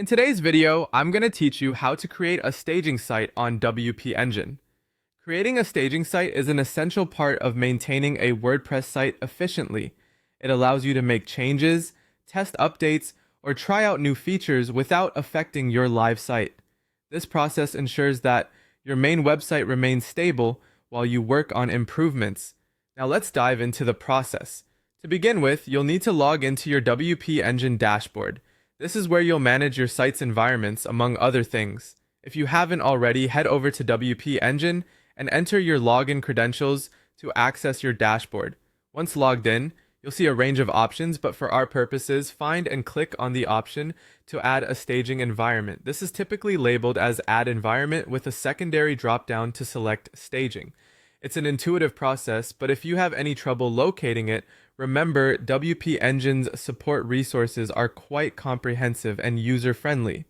In today's video, I'm going to teach you how to create a staging site on WP Engine. Creating a staging site is an essential part of maintaining a WordPress site efficiently. It allows you to make changes, test updates, or try out new features without affecting your live site. This process ensures that your main website remains stable while you work on improvements. Now let's dive into the process. To begin with, you'll need to log into your WP Engine dashboard. This is where you'll manage your site's environments, among other things. If you haven't already, head over to WP Engine and enter your login credentials to access your dashboard. Once logged in, you'll see a range of options, but for our purposes, find and click on the option to add a staging environment. This is typically labeled as Add Environment with a secondary drop-down to select Staging. It's an intuitive process, but if you have any trouble locating it, remember WP Engine's support resources are quite comprehensive and user-friendly.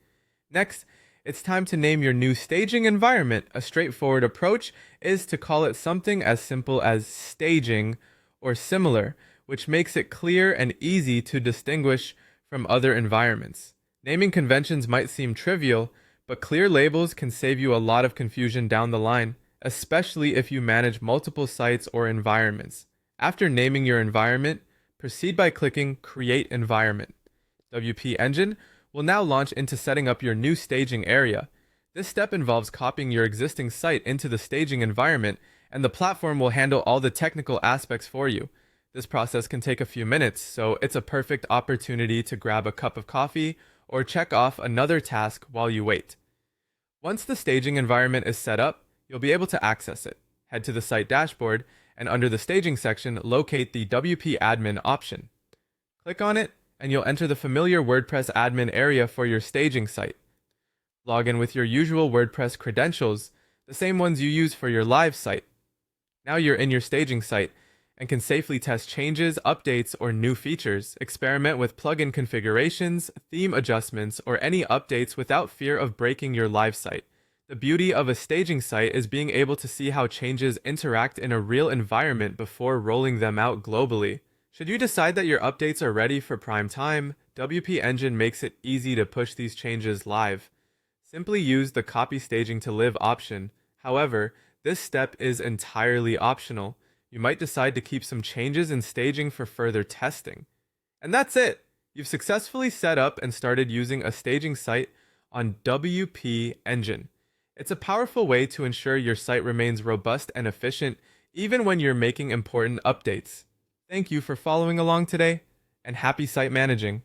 Next, it's time to name your new staging environment. A straightforward approach is to call it something as simple as staging or similar, which makes it clear and easy to distinguish from other environments. Naming conventions might seem trivial, but clear labels can save you a lot of confusion down the line, especially if you manage multiple sites or environments. After naming your environment, proceed by clicking Create Environment. WP Engine will now launch into setting up your new staging area. This step involves copying your existing site into the staging environment, and the platform will handle all the technical aspects for you. This process can take a few minutes, so it's a perfect opportunity to grab a cup of coffee or check off another task while you wait. Once the staging environment is set up, you'll be able to access it. Head to the site dashboard, and under the staging section, locate the WP Admin option. Click on it, and you'll enter the familiar WordPress admin area for your staging site. Log in with your usual WordPress credentials, the same ones you use for your live site. Now you're in your staging site and can safely test changes, updates, or new features. Experiment with plugin configurations, theme adjustments, or any updates without fear of breaking your live site. The beauty of a staging site is being able to see how changes interact in a real environment before rolling them out globally. Should you decide that your updates are ready for prime time, WP Engine makes it easy to push these changes live. Simply use the Copy Staging to Live option. However, this step is entirely optional. You might decide to keep some changes in staging for further testing. And that's it! You've successfully set up and started using a staging site on WP Engine. It's a powerful way to ensure your site remains robust and efficient even when you're making important updates. Thank you for following along today, and happy site managing.